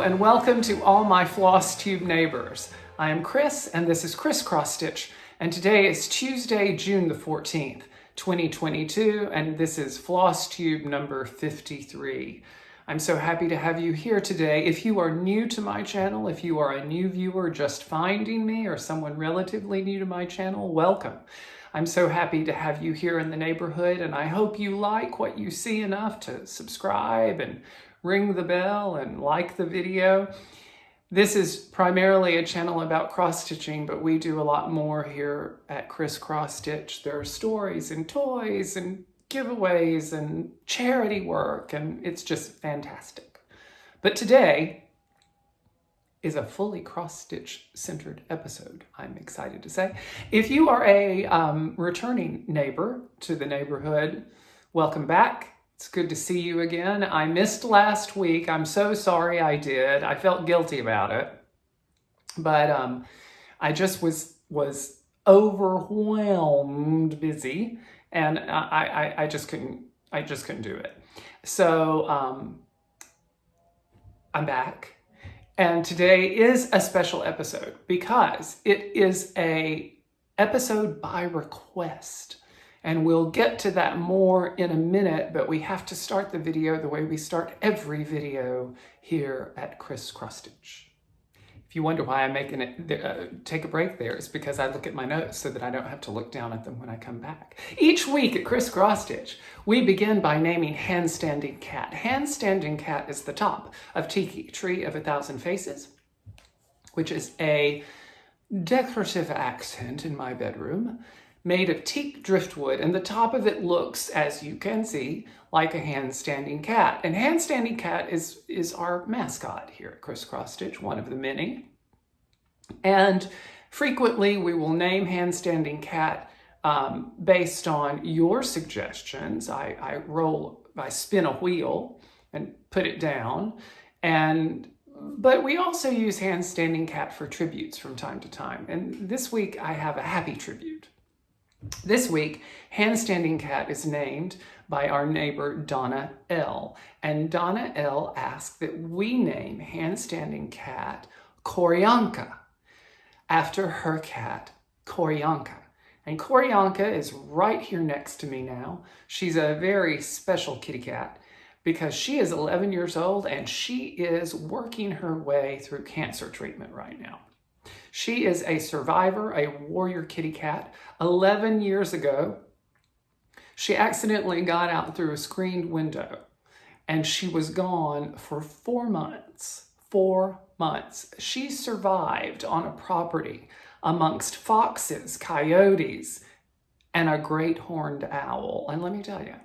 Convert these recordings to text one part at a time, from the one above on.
and welcome to all my Flosstube neighbors. I am Chris and this is Xrossstitch, and today is Tuesday, June the 14th, 2022, and this is Flosstube number 53. I'm so happy to have you here today. If you are new to my channel, if you are a new viewer just finding me or someone relatively new to my channel, welcome. I'm so happy to have you here in the neighborhood, and I hope you like what you see enough to subscribe and ring the bell and like the video. This is primarily a channel about cross-stitching, but we do a lot more here at Xrossstitch. There are stories and toys and giveaways and charity work, and it's just fantastic. But today is a fully cross-stitch centered episode, I'm excited to say. If you are a returning neighbor to the neighborhood, welcome back. It's good to see you again. I missed last week. I'm so sorry I did. I felt guilty about it. But I just was overwhelmed busy, and I just couldn't do it. So I'm back. And today is a special episode because it is a episode by request. And we'll get to that more in a minute, but we have to start the video the way we start every video here at Xrossstitch. If you wonder why I'm making it take a break there, it's because I look at my notes so that I don't have to look down at them when I come back. Each week at Xrossstitch, we begin by naming Handstanding Cat. Handstanding Cat is the top of Tiki, Tree of 1,000 Faces, which is a decorative accent in my bedroom, made of teak driftwood, and the top of it looks, as you can see, like a handstanding cat. And handstanding cat is our mascot here at Xrossstitch, one of the many. And frequently we will name handstanding cat based on your suggestions. I spin a wheel and put it down, but we also use handstanding cat for tributes from time to time. And this week I have a happy tribute. This week, Handstanding Cat is named by our neighbor Donna L. And Donna L asked that we name Handstanding Cat Koryanka after her cat, Koryanka. And Koryanka is right here next to me now. She's a very special kitty cat because she is 11 years old and she is working her way through cancer treatment right now. She is a survivor, a warrior kitty cat. 11 years ago, she accidentally got out through a screened window and she was gone for 4 months. 4 months. She survived on a property amongst foxes, coyotes, and a great horned owl. And let me tell you,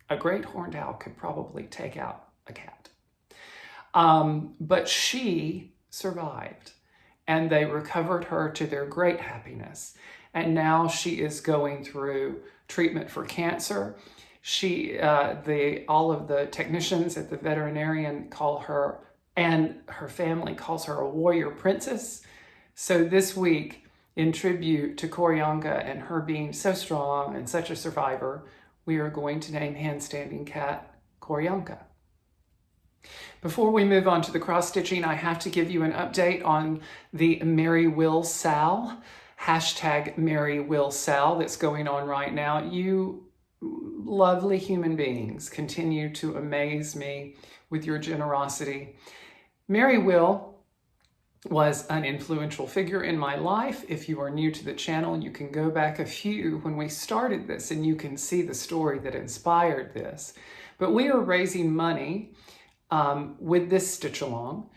a great horned owl could probably take out a cat. But she survived. And they recovered her to their great happiness. And now she is going through treatment for cancer. All of the technicians at the veterinarian call her, and her family calls her, a warrior princess. So this week, in tribute to Koryanka and her being so strong and such a survivor, we are going to name Handstanding Cat Koryanka. Before we move on to the cross-stitching, I have to give you an update on the Mary Will Sal, hashtag Mary Will Sal, that's going on right now. You lovely human beings continue to amaze me with your generosity. Mary Will was an influential figure in my life. If you are new to the channel, you can go back a few when we started this and you can see the story that inspired this. But we are raising money with this stitch along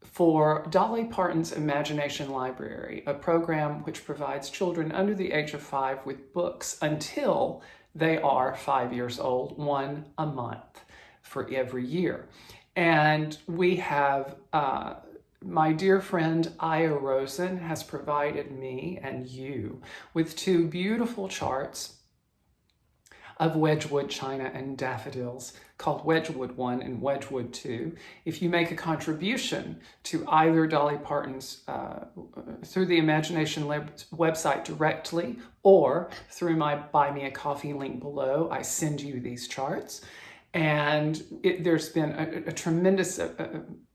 for Dolly Parton's Imagination Library, a program which provides children under the age of 5 with books until they are 5 years old, 1 a month for every year. And we have, my dear friend Aida Rosen has provided me and you with 2 beautiful charts of Wedgwood china and daffodils called Wedgwood 1 and Wedgwood 2. If you make a contribution to either Dolly Parton's through the Imagination website directly or through my Buy Me a Coffee link below, I send you these charts. And there's been a tremendous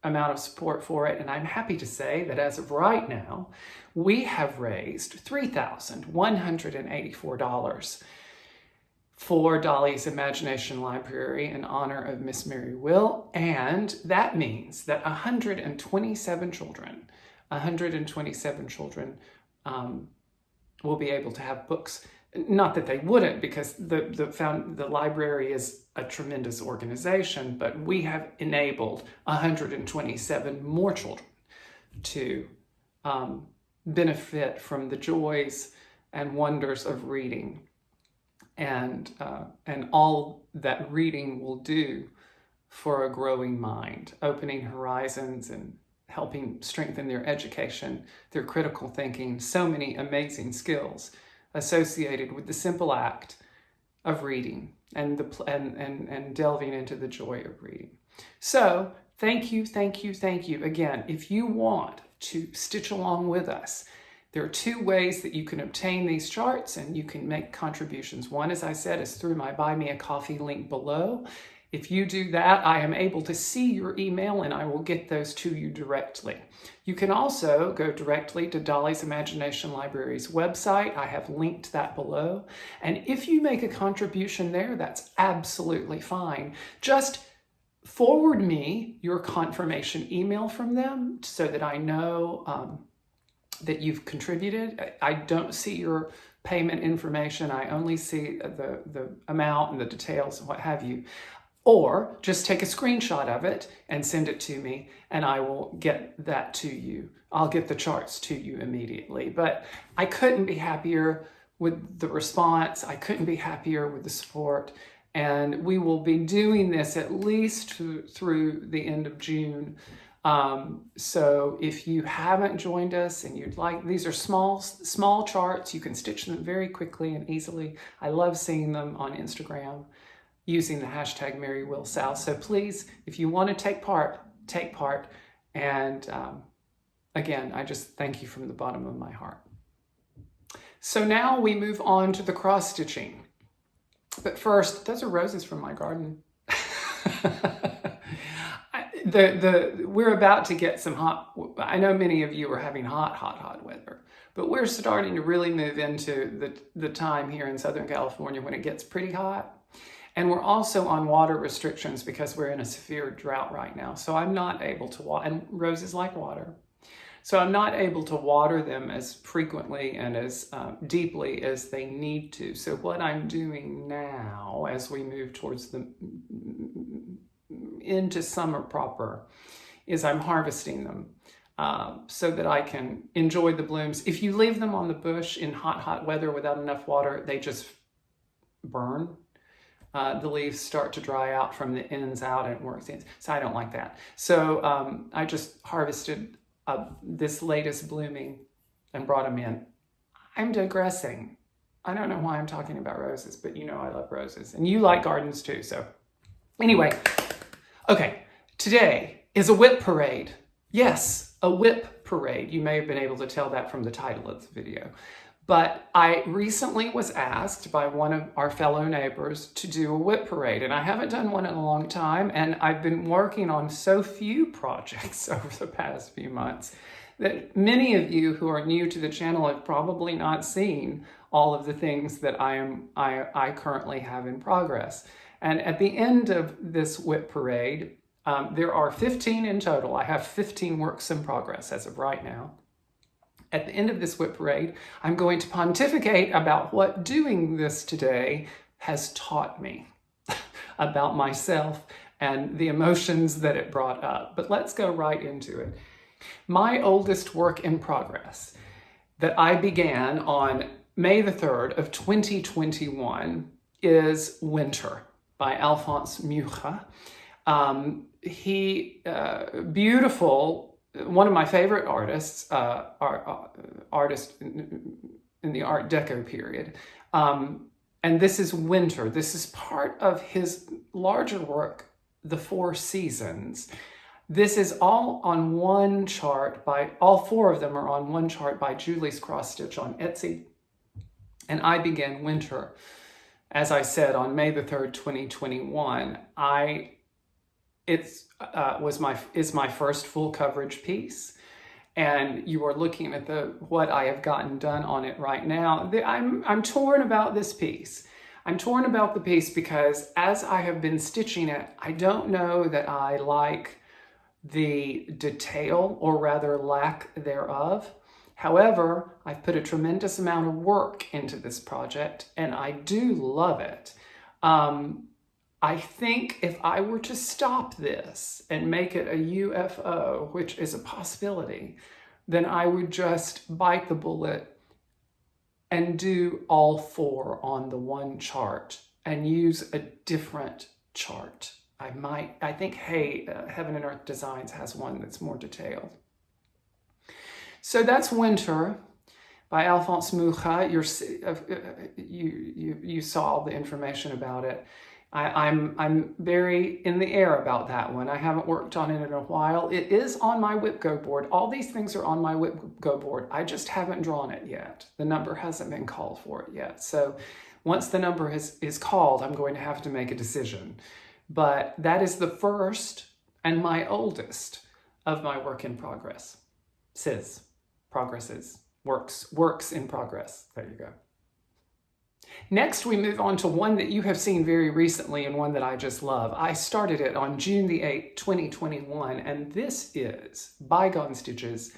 amount of support for it. And I'm happy to say that as of right now, we have raised $3,184 for Dolly's Imagination Library in honor of Miss Mary Will. And that means that 127 children will be able to have books. Not that they wouldn't, because the library is a tremendous organization, but we have enabled 127 more children to benefit from the joys and wonders of reading, and all that reading will do for a growing mind, opening horizons and helping strengthen their education, their critical thinking, so many amazing skills associated with the simple act of reading and delving into the joy of reading. So thank you. Again, if you want to stitch along with us, there are two ways that you can obtain these charts and you can make contributions. One, as I said, is through my Buy Me a Coffee link below. If you do that, I am able to see your email and I will get those to you directly. You can also go directly to Dolly's Imagination Library's website. I have linked that below. And if you make a contribution there, that's absolutely fine. Just forward me your confirmation email from them so that I know that you've contributed. I don't see your payment information. I only see the amount and the details and what have you. Or just take a screenshot of it and send it to me and I will get that to you. I'll get the charts to you immediately. But I couldn't be happier with the response. I couldn't be happier with the support. And we will be doing this at least through the end of June. So if you haven't joined us and you'd like, these are small charts. You can stitch them very quickly and easily. I love seeing them on Instagram using the hashtag MaryWillSal. So please, if you want to take part. And again, I just thank you from the bottom of my heart. So now we move on to the cross stitching. But first, those are roses from my garden. We're about to get some hot, I know many of you are having hot weather, but we're starting to really move into the time here in Southern California when it gets pretty hot. And we're also on water restrictions because we're in a severe drought right now. So I'm not able to water, and roses like water. So I'm not able to water them as frequently and as deeply as they need to. So what I'm doing now as we move towards into summer proper is I'm harvesting them so that I can enjoy the blooms. If you leave them on the bush in hot weather without enough water, they just burn. The leaves start to dry out from the ends out and it works in. So I don't like that. So I just harvested this latest blooming and brought them in. I'm digressing. I don't know why I'm talking about roses, but you know I love roses and you like gardens too. So anyway, okay, today is a WIP parade. Yes, a WIP parade. You may have been able to tell that from the title of the video. But I recently was asked by one of our fellow neighbors to do a WIP parade, and I haven't done one in a long time, and I've been working on so few projects over the past few months that many of you who are new to the channel have probably not seen all of the things that I currently have in progress. And at the end of this WIP parade, there are 15 in total. I have 15 works in progress as of right now. At the end of this WIP parade, I'm going to pontificate about what doing this today has taught me about myself and the emotions that it brought up. But let's go right into it. My oldest work in progress that I began on May the 3rd of 2021 is Winter by Alphonse Mucha. Beautiful, one of my favorite artists, artist in the Art Deco period. And this is Winter. This is part of his larger work, The Four Seasons. This is all on one chart all four of them are on one chart by Julie's Cross Stitch on Etsy. And I began Winter as I said, on May the 3rd, 2021, is my first full coverage piece. And you are looking at what I have gotten done on it right now. I'm torn about this piece. I'm torn about the piece because as I have been stitching it, I don't know that I like the detail, or rather lack thereof. However, I've put a tremendous amount of work into this project and I do love it. I think if I were to stop this and make it a UFO, which is a possibility, then I would just bite the bullet and do all 4 on the one chart and use a different chart. I think Heaven and Earth Designs has one that's more detailed. So that's Winter by Alphonse Mucha. You saw the information about it. I'm very in the air about that one. I haven't worked on it in a while. It is on my WIP Go board. All these things are on my WIP Go board. I just haven't drawn it yet. The number hasn't been called for it yet. So once the number is called, I'm going to have to make a decision. But that is the first and my oldest of my work in progress. Works in progress. There you go. Next, we move on to one that you have seen very recently and one that I just love. I started it on June the 8th, 2021, and this is Bygone Stitches,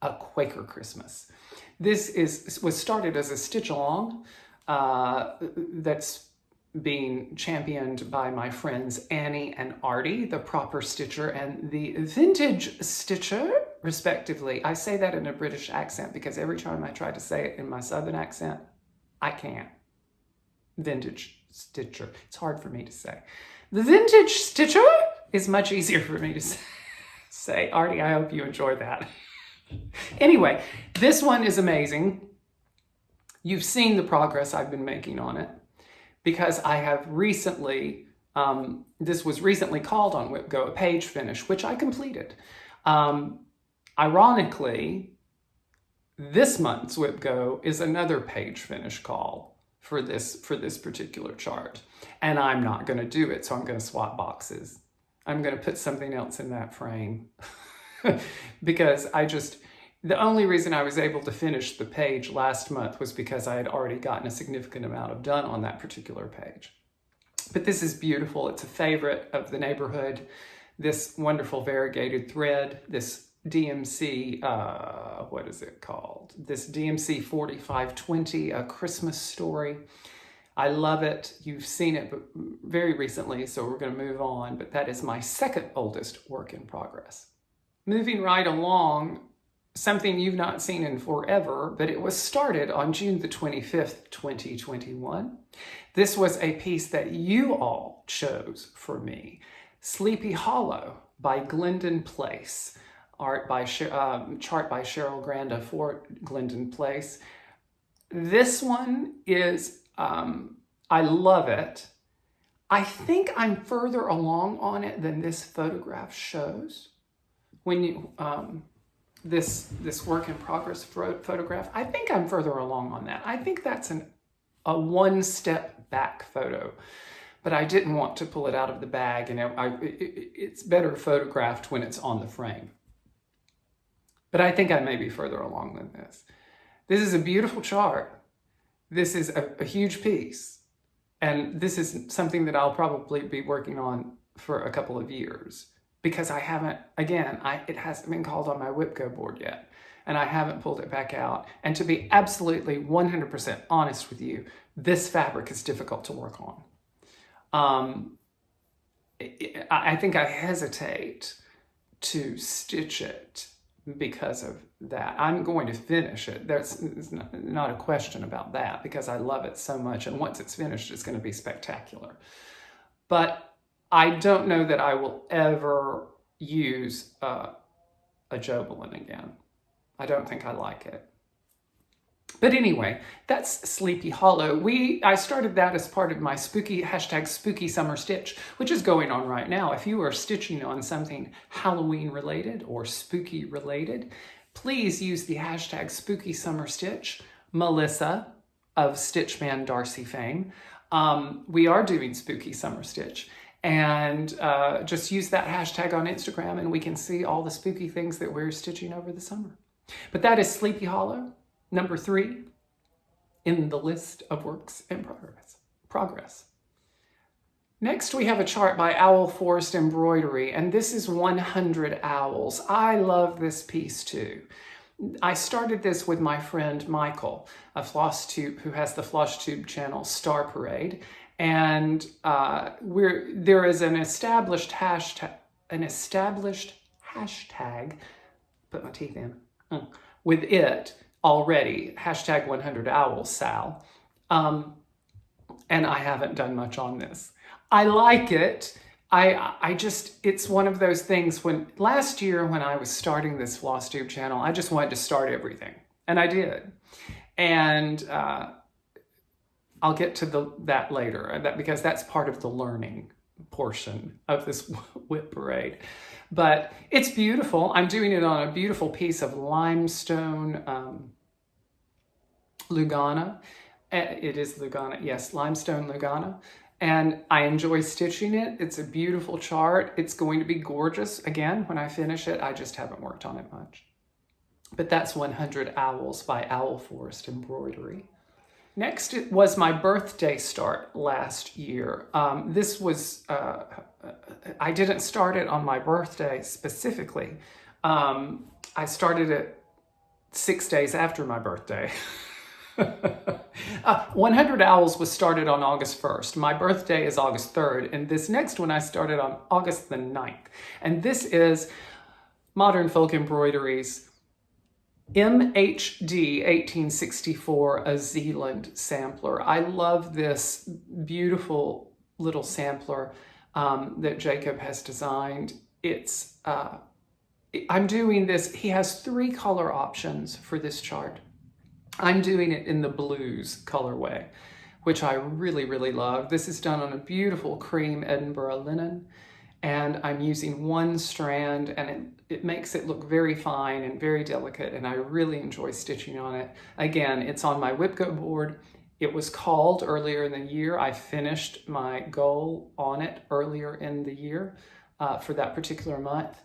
A Quaker Christmas. This was started as a stitch-along that's being championed by my friends Annie and Artie, the proper stitcher and the vintage stitcher, respectively. I say that in a British accent because every time I try to say it in my southern accent, I can't. Vintage stitcher. It's hard for me to say. The vintage stitcher is much easier for me to say. Artie, I hope you enjoy that. Anyway, this one is amazing. You've seen the progress I've been making on it because I have recently, this was recently called on WIP Go a page finish, which I completed. Ironically, this month's WIP Go is another page finish call for this particular chart. And I'm not going to do it, so I'm going to swap boxes. I'm going to put something else in that frame because the only reason I was able to finish the page last month was because I had already gotten a significant amount of done on that particular page. But this is beautiful. It's a favorite of the neighborhood. This wonderful variegated thread, this DMC, what is it called? This DMC 4520, A Christmas Story. I love it. You've seen it very recently, so we're going to move on, but that is my second oldest work in progress. Moving right along, something you've not seen in forever, but it was started on June the 25th, 2021. This was a piece that you all chose for me. Sleepy Hollow by Glendon Place. Chart by CHERYL GRANDA for Glendon Place. This one is, I love it. I think I'm further along on it than this photograph shows. When you, this work in progress photograph, I think I'm further along on that. I think that's a one step back photo, but I didn't want to pull it out of the bag, and it's better photographed when it's on the frame. But I think I may be further along than this. This is a beautiful chart. This is a huge piece. And this is something that I'll probably be working on for a couple of years because I haven't, again, it hasn't been called on my WIP Go board yet. And I haven't pulled it back out. And to be absolutely 100% honest with you, this fabric is difficult to work on. I think I hesitate to stitch it because of that. I'm going to finish it. There's not a question about that because I love it so much. And once it's finished, it's going to be spectacular. But I don't know that I will ever use a Jobelan again. I don't think I like it. But anyway, that's Sleepy Hollow. I started that as part of my #SpookySummerStitch, which is going on right now. If you are stitching on something Halloween related or spooky related, please use the #SpookySummerStitch. Melissa of Stitchman Darcy fame we are doing Spooky Summer Stitch. And just use that hashtag on Instagram and we can see all the spooky things that we're stitching over the summer. But that is Sleepy Hollow, number 3 in the list of works in progress. Next, we have a chart by Owl Forest Embroidery, and this is 100 owls. I love this piece too. I started this with my friend Michael, a Flosstube who has the Flosstube channel Star Parade, and there is an established hashtag. Put my teeth in with it already. Hashtag 100 owls, Sal, and I haven't done much on this. I like it. I just, it's one of those things when, last year when I was starting this Flosstube channel, I just wanted to start everything. And I did. And I'll get to that later, because that's part of the learning portion of this WIP parade. But it's beautiful. I'm doing it on a beautiful piece of limestone Lugana. It is Lugana, yes, limestone Lugana. And I enjoy stitching it. It's a beautiful chart. It's going to be gorgeous. Again, when I finish it, I just haven't worked on it much. But that's 100 Owls by Owl Forest Embroidery. Next, it was my birthday start last year. This was, I didn't start it on my birthday specifically. I started it 6 days after my birthday. 100 Owls was started on August 1st. My birthday is August 3rd, and this next one I started on August the 9th. And this is Modern Folk Embroidery's MHD 1864, a Zeeland sampler. I love this beautiful little sampler that Jacob has designed. It's, I'm doing this, he has 3 color options for this chart. I'm doing it in the blues colorway, which I really, really love. This is done on a beautiful cream Edinburgh linen, and I'm using 1 strand, and it makes it look very fine and very delicate, and I really enjoy stitching on it. Again, it's on my WIP Go board. It was called earlier in the year. I finished my goal on it earlier in the year for that particular month.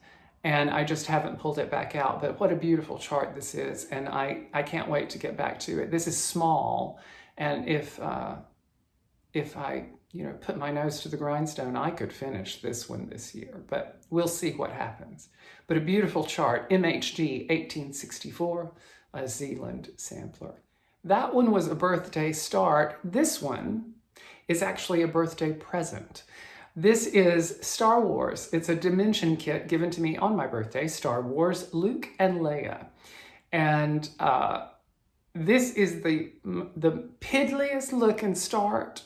And I just haven't pulled it back out, but what a beautiful chart this is. And I can't wait to get back to it. This is small. And if I, put my nose to the grindstone, I could finish this one this year, but we'll see what happens. But a beautiful chart, MHD 1864, a Zeeland sampler. That one was a birthday start. This one is actually a birthday present. This is Star Wars. It's a dimension kit given to me on my birthday, Star Wars, Luke and Leia. And this is the piddliest looking start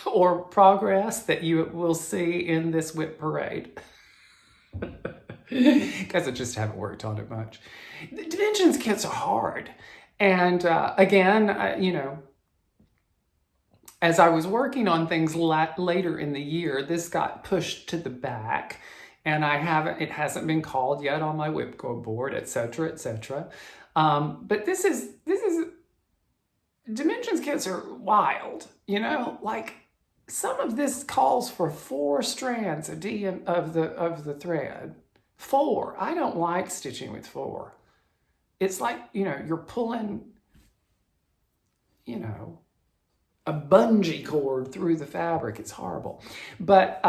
or progress that you will see in this WIP parade. Because I just haven't worked on it much. The dimensions kits are hard. And again, as I was working on things later in the year, this got pushed to the back, and it hasn't been called yet on my WIP Go board, etc., etc. But this is dimensions kits are wild, like some of this calls for 4 strands of the thread. 4. I don't like stitching with 4. It's like, you're pulling, a bungee cord through the fabric. It's horrible, but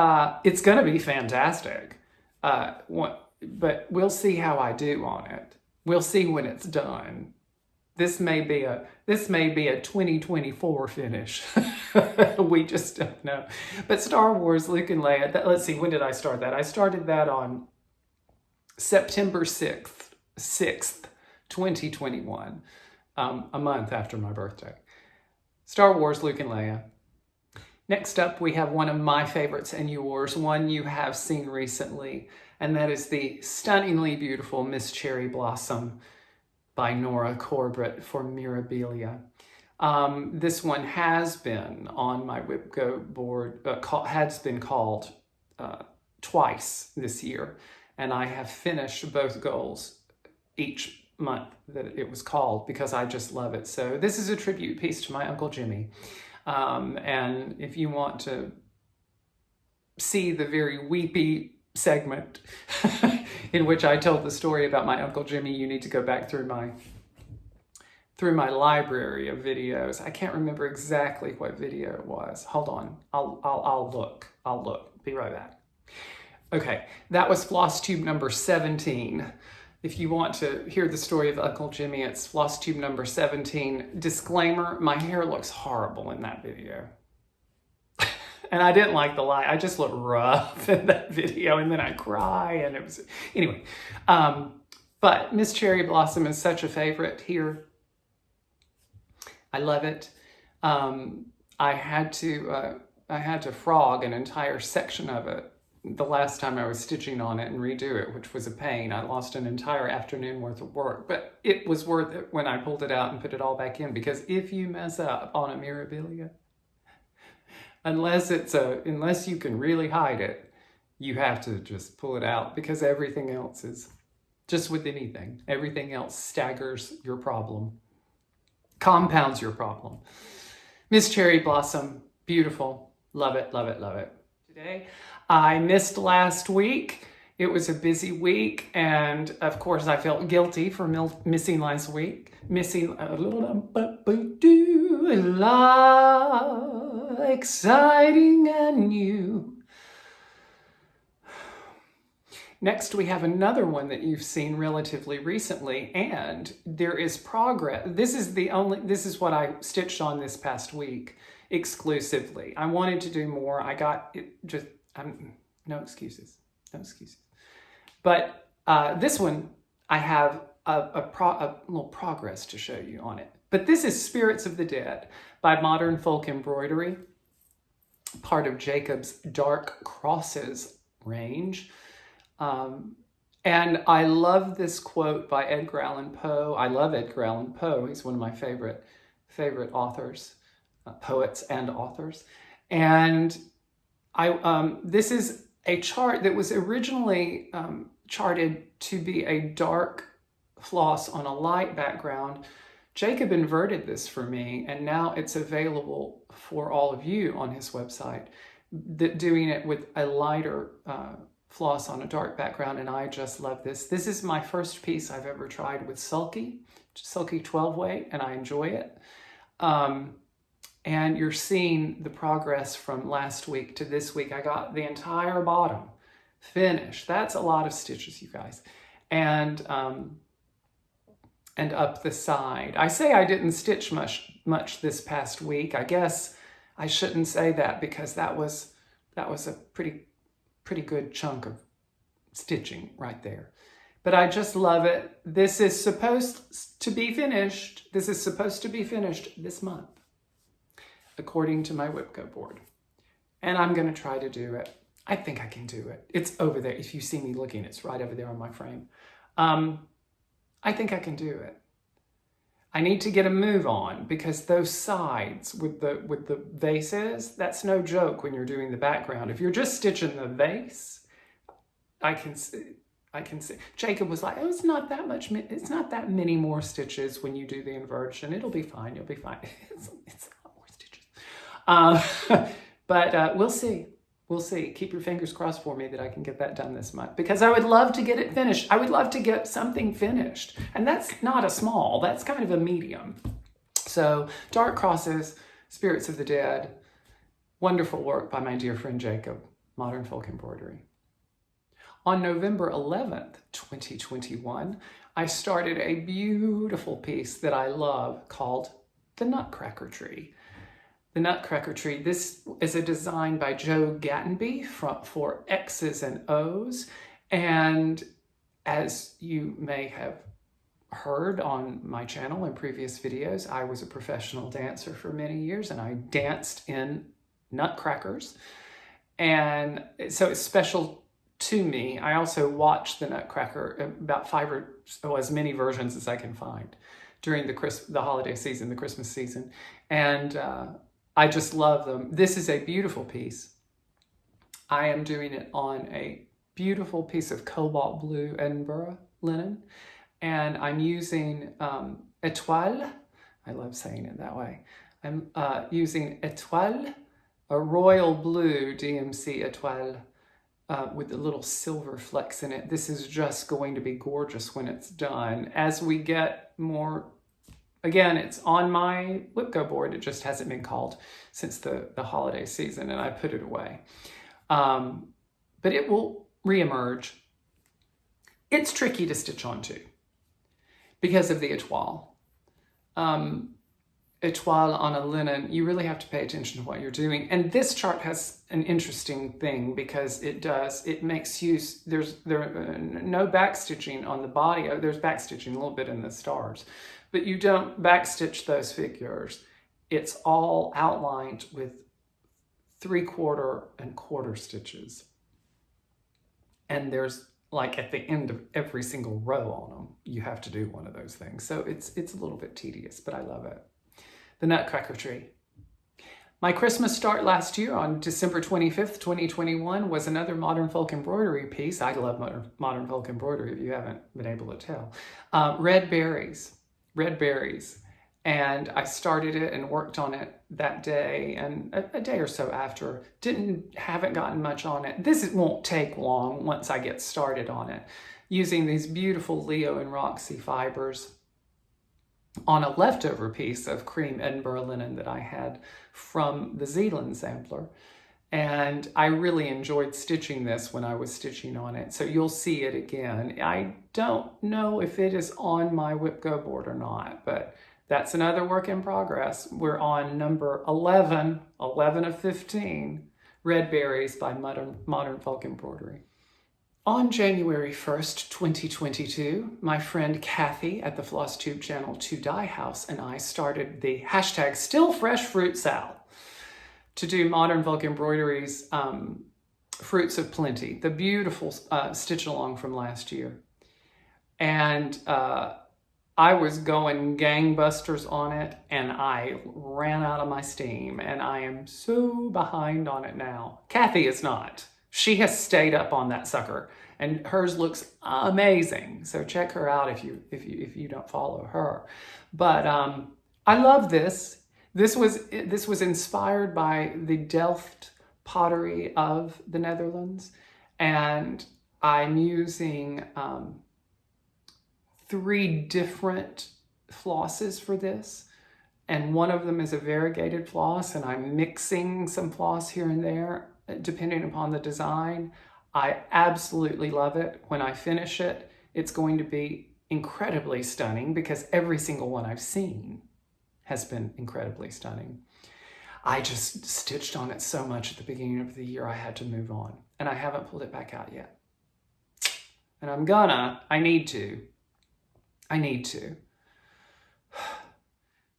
it's going to be fantastic. But we'll see how I do on it. We'll see when it's done. This may be a 2024 finish. We just don't know. But Star Wars, Luke and Leia. Let's see. When did I start that? I started that on September 6th, 2021, a month after my birthday. Star Wars, Luke and Leia. Next up, we have one of my favorites and yours, one you have seen recently, and that is the stunningly beautiful Miss Cherry Blossom by NORA CORBETT for MIRABILIA. This one has been on my WIP Go board, has been called twice this year, and I have finished both goals each month that it was called because I just love it. So this is a tribute piece to my Uncle Jimmy. And if you want to see the very weepy segment in which I told the story about my Uncle Jimmy, you need to go back through my library of videos. I can't remember exactly what video it was. Hold on, I'll look. Be right back. Okay, that was Flosstube number 17. If you want to hear the story of Uncle Jimmy, it's Flosstube number 17. Disclaimer, my hair looks horrible in that video. And I didn't like the light. I just looked rough in that video, and then I cry, and it was, anyway. But Miss Cherry Blossom is such a favorite here. I love it. I had to frog an entire section of it the last time I was stitching on it and redo it, which was a pain. I lost an entire afternoon worth of work, but it was worth it when I pulled it out and put it all back in, because if you mess up on a MIRABILIA, unless you can really hide it, you have to just pull it out, because everything else is, just with anything, everything else staggers your problem, compounds your problem. Miss Cherry Blossom, beautiful, love it, love it, love it. Today, I missed last week. It was a busy week, and of course I felt guilty for missing last week. Missing a little exciting and new. Next, we have another one that you've seen relatively recently, and there is progress. This is what I stitched on this past week exclusively. I wanted to do more. I got it just, no excuses, no excuses. But this one, I have a little progress to show you on it. But this is Spirits of the Dead by Modern Folk Embroidery, part of Jacob's Dark Crosses range. And I love this quote by Edgar Allan Poe. I love Edgar Allan Poe. He's one of my favorite authors, poets and authors. And this is a chart that was originally charted to be a dark floss on a light background. Jacob inverted this for me, and now it's available for all of you on his website, doing it with a lighter floss on a dark background, and I just love this. This is my first piece I've ever tried with Sulky 12 weight, and I enjoy it. And you're seeing the progress from last week to this week. I got the entire bottom finished. That's a lot of stitches, you guys. And up the side. I say I didn't stitch much this past week. I guess I shouldn't say that, because that was a pretty good chunk of stitching right there. But I just love it. This is supposed to be finished. This is supposed to be finished this month, according to my WIP board. And I'm going to try to do it. I think I can do it. It's over there. If you see me looking, it's right over there on my frame. I think I can do it. I need to get a move on, because those sides with the vases, that's no joke when you're doing the background. If you're just stitching the vase, I can see. Jacob was like, oh, it's not that much. It's not that many more stitches when you do the inversion. It'll be fine. You'll be fine. It's a lot more stitches. But we'll see. We'll see. Keep your fingers crossed for me that I can get that done this month, because I would love to get it finished. I would love to get something finished. And that's not a small, that's kind of a medium. So Dark Crosses, Spirits of the Dead, wonderful work by my dear friend Jacob, Modern Folk Embroidery. On November 11th, 2021, I started a beautiful piece that I love called The Nutcracker Tree. The Nutcracker Tree, this is a design by Joe Gatenby for X's and O's. And as you may have heard on my channel in previous videos, I was a professional dancer for many years, and I danced in nutcrackers. And so it's special to me. I also watched the Nutcracker, about 5 or as many versions as I can find during the holiday season, the Christmas season. And I just love them. This is a beautiful piece. I am doing it on a beautiful piece of cobalt blue Edinburgh linen. And I'm using étoile. I love saying it that way. I'm using Étoile, a royal blue DMC Étoile with the little silver flecks in it. This is just going to be gorgeous when it's done. As we get more, again, it's on my WIP Go board. It just hasn't been called since the holiday season, and I put it away. But it will reemerge. It's tricky to stitch onto because of the étoile. Étoile on a linen, you really have to pay attention to what you're doing. And this chart has an interesting thing because it makes use, there no back stitching on the body. There's back stitching a little bit in the stars, but you don't back stitch those figures. It's all outlined with 3/4 and 1/4 stitches. And there's like at the end of every single row on them, you have to do one of those things. So it's a little bit tedious, but I love it. The Nutcracker tree. My Christmas start last year on December 25th, 2021 was another modern folk embroidery piece. I love modern folk embroidery if you haven't been able to tell. Red berries. And I started it and worked on it that day and a day or so after. Haven't gotten much on it. This won't take long once I get started on it. Using these beautiful Leo and Roxy fibers on a leftover piece of cream Edinburgh linen that I had from the ZEELAND sampler. And I really enjoyed stitching this when I was stitching on it. So you'll see it again. I don't know if it is on my WIP Go board or not, but that's another work in progress. We're on number 11 of 15, Red Berries by Modern Folk Embroidery. On January 1st, 2022, my friend Kathy at the Flosstube channel To Dye House and I started the hashtag STILLFRESHFRUITSAL to do Modern Folk Embroidery's Fruits of Plenty, the beautiful stitch along from last year. And I was going gangbusters on it and I ran out of my steam and I am so behind on it now. Kathy is not. She has stayed up on that sucker and hers looks amazing. So check her out if you don't follow her. But I love this. This was inspired by the Delft pottery of the Netherlands, and I'm using 3 different flosses for this, and one of them is a variegated floss, and I'm mixing some floss here and there depending upon the design. I absolutely love it. When I finish it, it's going to be incredibly stunning because every single one I've seen has been incredibly stunning. I just stitched on it so much at the beginning of the year I had to move on, and I haven't pulled it back out yet. And I need to.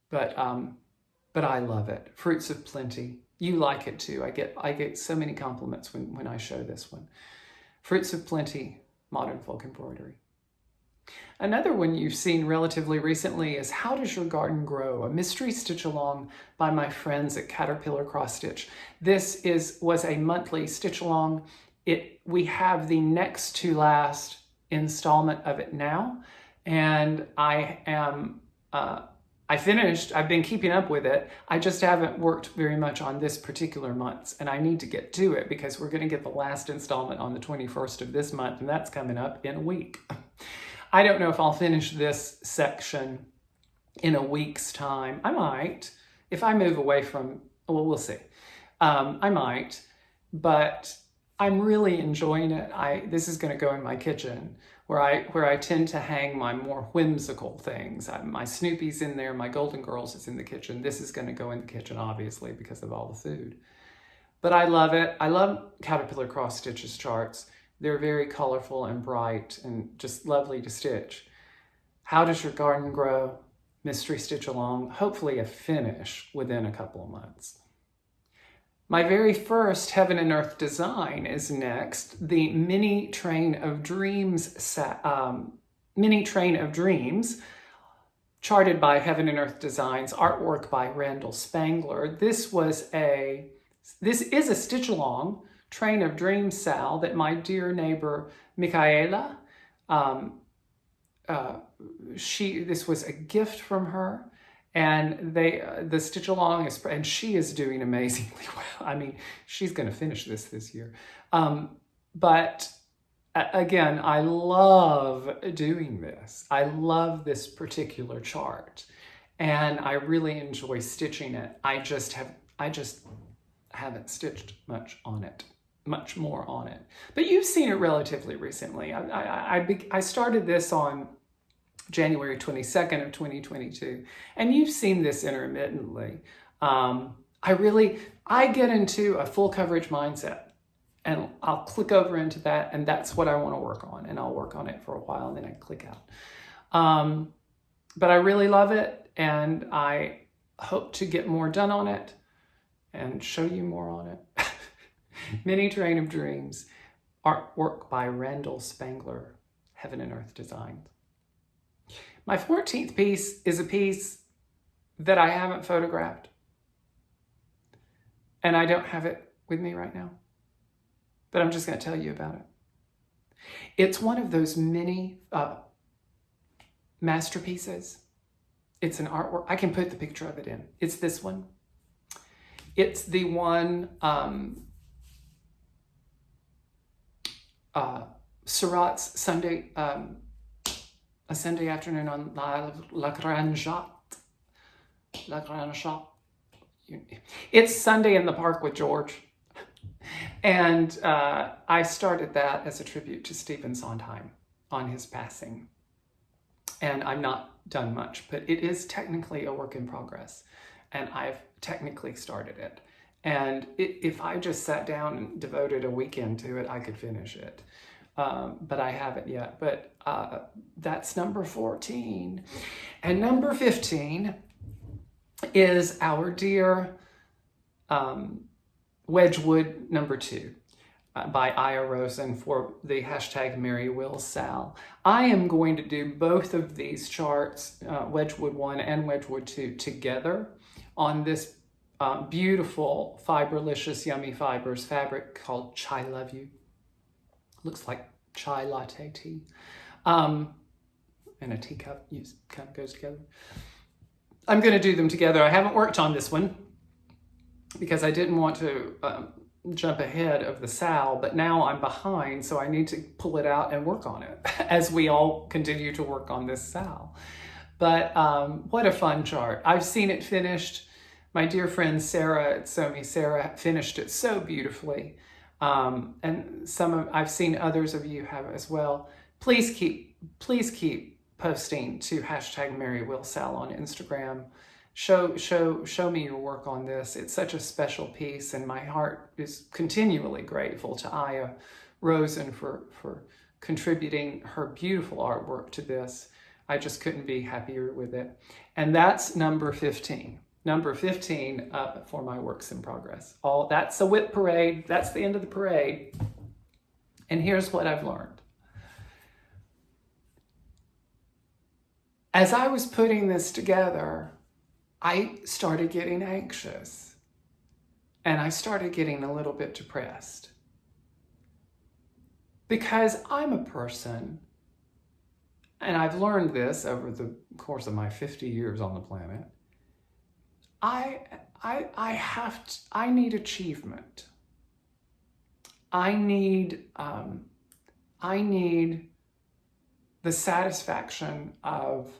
But I love it. Fruits of Plenty. You like it too. I get so many compliments when I show this one. Fruits of Plenty, Modern Folk Embroidery. Another one you've seen relatively recently is How Does Your Garden Grow? A mystery stitch along by my friends at Caterpillar Cross Stitch. This was a monthly stitch along. We have the next to last installment of it now, and I finished. I've been keeping up with it. I just haven't worked very much on this particular month, and I need to get to it because we're going to get the last installment on the 21st of this month, and that's coming up in a week. I don't know if I'll finish this section in a week's time. I might, if I move away from, well, we'll see. I might, but I'm really enjoying it. This is going to go in my kitchen where I tend to hang my more whimsical things. My Snoopy's in there, my Golden Girls is in the kitchen. This is going to go in the kitchen, obviously, because of all the food. But I love it. I love Caterpillar Cross Stitch's charts. They're very colorful and bright and just lovely to stitch. How Does Your Garden Grow? Mystery stitch along, hopefully a finish within a couple of months. My very first Heaven and Earth design is next, the Mini Train of Dreams, charted by Heaven and Earth Designs, artwork by Randall Spangler. This is a stitch along Train of Dreams Sal that my dear neighbor Michaela, this was a gift from her, And the stitch along is, and she is doing amazingly well. I mean, she's going to finish this year. But again, I love doing this. I love this particular chart, and I really enjoy stitching it. I just haven't stitched much more on it. But you've seen it relatively recently. I started this on January 22nd of 2022, and you've seen this intermittently. I get into a full coverage mindset, and I'll click over into that, and that's what I want to work on, and I'll work on it for a while, and then I click out. But I really love it, and I hope to get more done on it and show you more on it. Mini Train of Dreams, artwork by Randall Spangler, Heaven and Earth Designs. My 14th piece is a piece that I haven't photographed, and I don't have it with me right now, but I'm just going to tell you about it. It's one of those mini masterpieces. It's an artwork. I can put the picture of it in. It's this one. It's the one Surat's Sunday, a Sunday afternoon on La Grande. It's Sunday in the Park with George. And I started that as a tribute to Stephen Sondheim on his passing. And I'm not done much, but it is technically a work in progress. And I've technically started it. And if I just sat down and devoted a weekend to it, I could finish it. But I haven't yet. But that's number 14. And number 15 is our dear Wedgwood number 2 by Aya Rosen for the hashtag MaryWillSal. I am going to do both of these charts, Wedgwood 1 and Wedgwood 2, together on this beautiful, fiberlicious, yummy fibers fabric called Chai Love You. Looks like chai latte tea. And a teacup kind of goes together. I'm going to do them together. I haven't worked on this one because I didn't want to jump ahead of the Sal, but now I'm behind, so I need to pull it out and work on it as we all continue to work on this Sal. But what a fun chart. I've seen it finished. My dear friend Sarah at Sarah finished it so beautifully. And I've seen others of you have as well. Please keep posting to hashtag MaryWillSal on Instagram. Show me your work on this. It's such a special piece, and my heart is continually grateful to Aya Rosen for contributing her beautiful artwork to this. I just couldn't be happier with it. And that's number 15. Number 15 for my works in progress. That's a WIP parade. That's the end of the parade. And here's what I've learned. As I was putting this together, I started getting anxious, and I started getting a little bit depressed, because I'm a person, and I've learned this over the course of my 50 years on the planet. I need achievement. I need the satisfaction of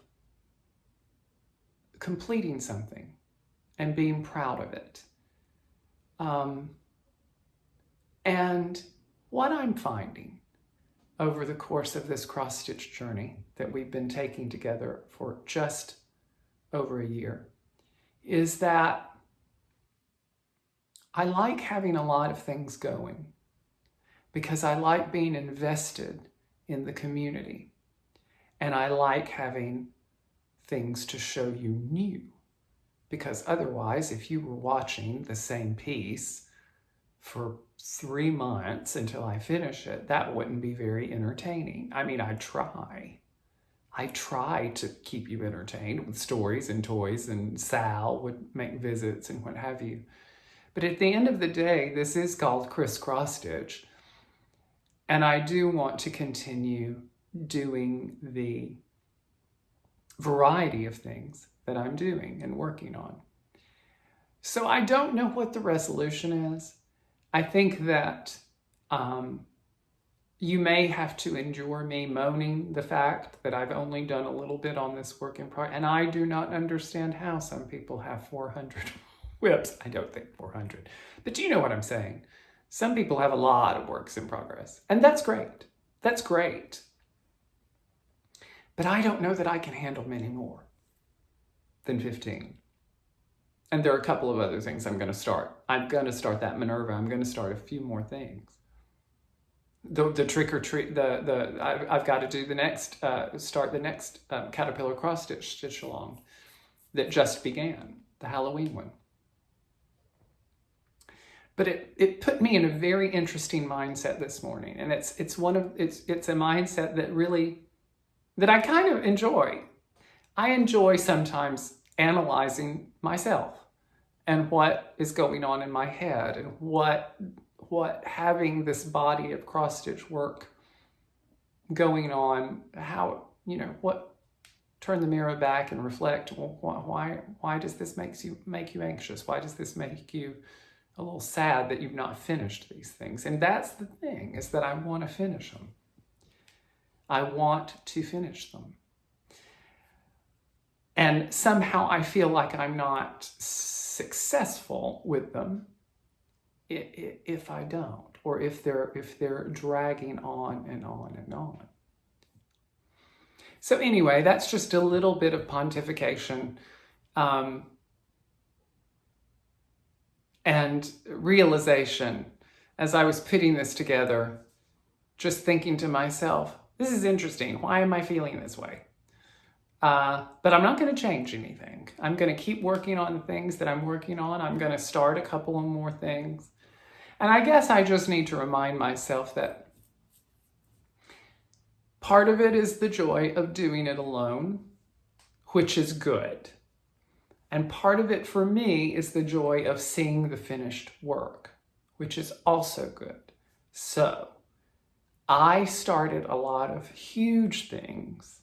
completing something and being proud of it. And what I'm finding over the course of this cross-stitch journey that we've been taking together for just over a year is that I like having a lot of things going, because I like being invested in the community, and I like having things to show you new, because otherwise, if you were watching the same piece for 3 months until I finish it, that wouldn't be very entertaining. I mean, I try to keep you entertained with stories and toys, and Sal would make visits and what have you. But at the end of the day, this is called crisscross stitch. And I do want to continue doing the variety of things that I'm doing and working on. So I don't know what the resolution is. I think that you may have to endure me moaning the fact that I've only done a little bit on this work in progress, and I do not understand how some people have 400 WIPs. I don't think 400, but you know what I'm saying. Some people have a lot of works in progress, and that's great. That's great. But I don't know that I can handle many more than 15. And there are a couple of other things I'm going to start. I'm going to start that Minerva. I'm going to start a few more things. The trick or treat, I've got to do the next, start the next Caterpillar cross stitch along that just began, the Halloween one. But it put me in a very interesting mindset this morning, and it's a mindset that really, that I kind of enjoy. I enjoy sometimes analyzing myself and what is going on in my head, and what having this body of cross-stitch work going on, how, you know, what, turn the mirror back and reflect, well, why does this make you anxious? Why does this make you a little sad that you've not finished these things? And that's the thing, is that I want to finish them. I want to finish them. And somehow I feel like I'm not successful with them if I don't, or if they're dragging on and on and on. So anyway, that's just a little bit of pontification and realization as I was putting this together, just thinking to myself, this is interesting. Why am I feeling this way? But I'm not going to change anything. I'm going to keep working on the things that I'm working on. I'm going to start a couple of more things. And I guess I just need to remind myself that part of it is the joy of doing it alone, which is good. And part of it for me is the joy of seeing the finished work, which is also good. So I started a lot of huge things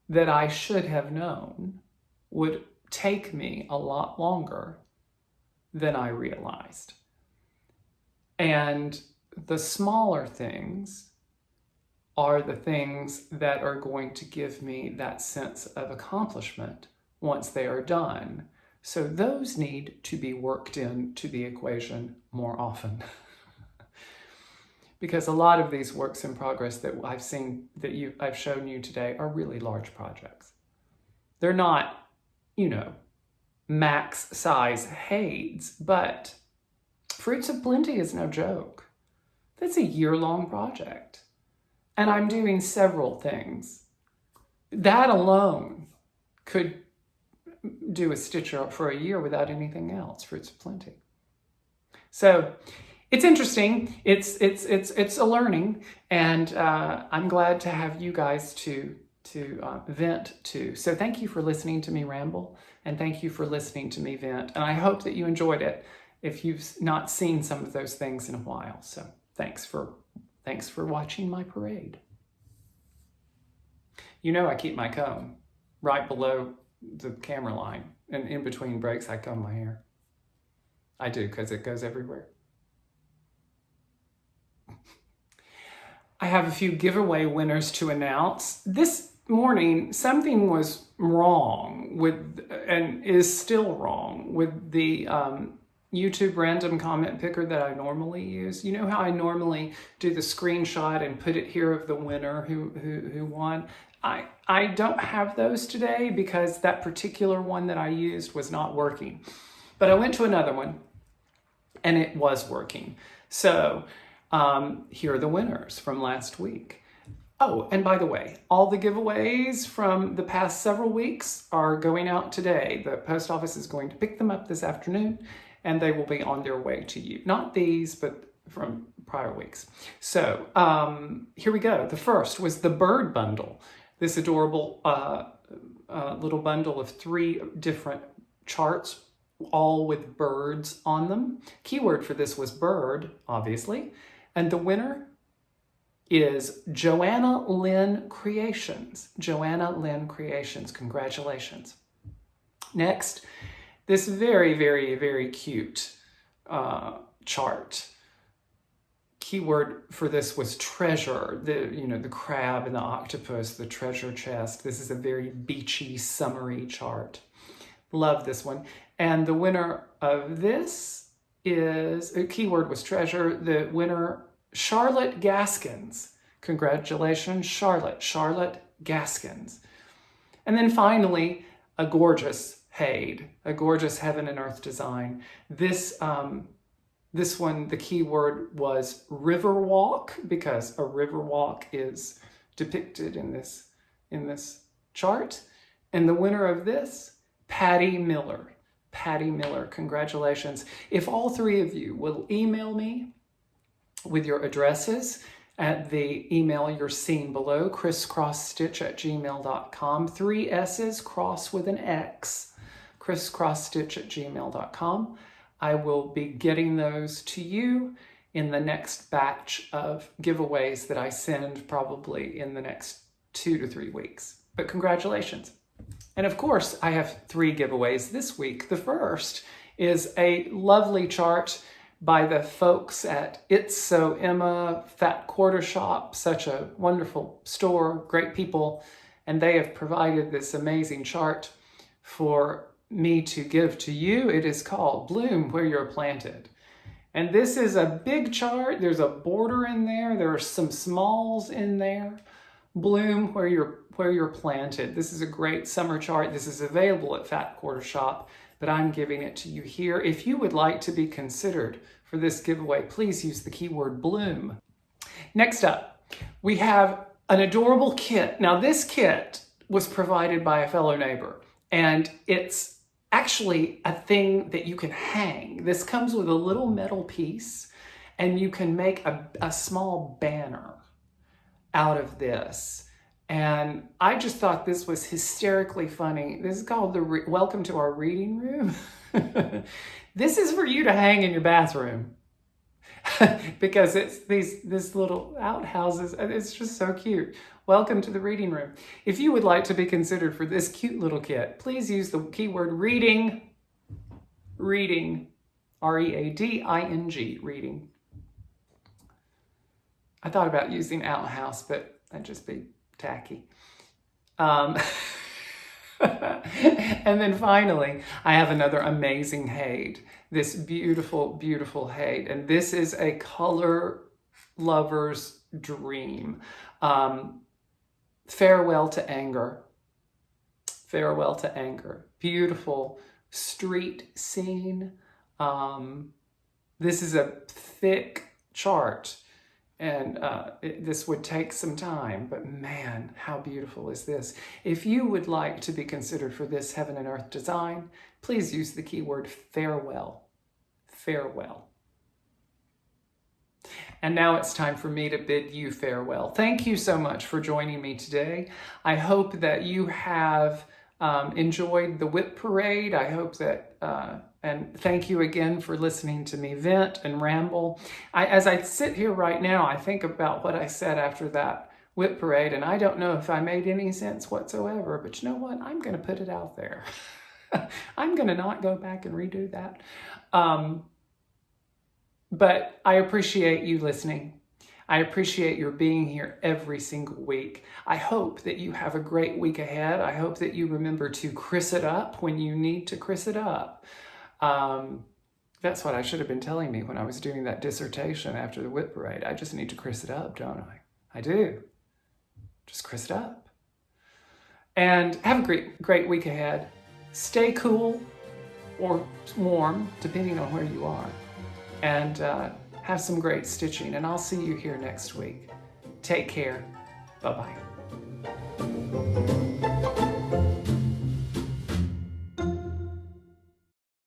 that I should have known would take me a lot longer than I realized. And the smaller things are the things that are going to give me that sense of accomplishment once they are done. So those need to be worked into the equation more often. Because a lot of these works in progress that I've seen, that I've shown you today, are really large projects. They're not, you know, max size Hades, but Fruits of Plenty is no joke. That's a year-long project. And I'm doing several things. That alone could do a stitch for a year without anything else, Fruits of Plenty. So it's interesting. It's a learning, and I'm glad to have you guys to vent to. So thank you for listening to me ramble, and thank you for listening to me vent. And I hope that you enjoyed it if you've not seen some of those things in a while. So thanks for watching my parade. You know I keep my comb right below the camera line, and in between breaks I comb my hair. I do, because it goes everywhere. I have a few giveaway winners to announce. This morning, something was wrong with, and is still wrong with, the YouTube random comment picker that I normally use. You know how I normally do the screenshot and put it here of the winner who won? I don't have those today because that particular one that I used was not working. But I went to another one and it was working. So here are the winners from last week. Oh, and by the way, all the giveaways from the past several weeks are going out today. The post office is going to pick them up this afternoon, and they will be on their way to you. Not these, but from prior weeks. So here we go. The first was the bird bundle. This adorable little bundle of 3 different charts, all with birds on them. Keyword for this was bird, obviously. And the winner is Joanna Lynn Creations. Joanna Lynn Creations, congratulations. Next, this very, very, very cute chart. Keyword for this was treasure. The crab and the octopus, the treasure chest. This is a very beachy, summery chart. Love this one. And the winner of this is, the keyword was treasure. The winner, Charlotte Gaskins. Congratulations, Charlotte. Charlotte Gaskins. And then finally, a gorgeous Haid, a gorgeous heaven and earth design. This one, the keyword was Riverwalk, because a riverwalk is depicted in this chart. And the winner of this, Patty Miller. Patty Miller, congratulations. If all three of you will email me with your addresses at the email you're seeing below, crisscrossstitch@gmail.com, 3 S's, cross with an X, crisscrossstitch@gmail.com. I will be getting those to you in the next batch of giveaways that I send probably in the next 2 to 3 weeks. But congratulations. And of course, I have 3 giveaways this week. The first is a lovely chart by the folks at It's So Emma Fat Quarter Shop, such a wonderful store, great people, and they have provided this amazing chart for me to give to you. It is called Bloom Where You're Planted. And this is a big chart. There's a border in there. There are some smalls in there. Bloom Where You're Planted. This is a great summer chart. This is available at Fat Quarter Shop, but I'm giving it to you here. If you would like to be considered for this giveaway, please use the keyword bloom. Next up, we have an adorable kit. Now this kit was provided by a fellow neighbor, and it's actually a thing that you can hang. This comes with a little metal piece, and you can make a small banner out of this. And I just thought this was hysterically funny. This is called the Welcome to Our Reading Room. This is for you to hang in your bathroom because it's these little outhouses. It's just so cute. Welcome to the reading room. If you would like to be considered for this cute little kit, please use the keyword reading, R-E-A-D-I-N-G, reading. I thought about using outhouse, but that'd just be tacky. And then finally, I have another amazing Haid. This beautiful, beautiful Haid. And this is a color lover's dream. Farewell to Anger. Farewell to Anger. Beautiful street scene. This is a thick chart. And this would take some time, but man, how beautiful is this? If you would like to be considered for this heaven and earth design, please use the keyword farewell. Farewell. And now it's time for me to bid you farewell. Thank you so much for joining me today. I hope that you have enjoyed the WIP parade. I hope that, and thank you again for listening to me vent and ramble. As I sit here right now, I think about what I said after that WIP parade, and I don't know if I made any sense whatsoever, but you know what? I'm going to put it out there. I'm going to not go back and redo that. But I appreciate you listening. I appreciate your being here every single week. I hope that you have a great week ahead. I hope that you remember to criss it up when you need to criss it up. That's what I should have been telling me when I was doing that dissertation after the WIP parade. I just need to criss it up, don't I? I do. Just criss it up. And have a great week ahead. Stay cool or warm, depending on where you are. And have some great stitching, and I'll see you here next week. Take care. Bye-bye.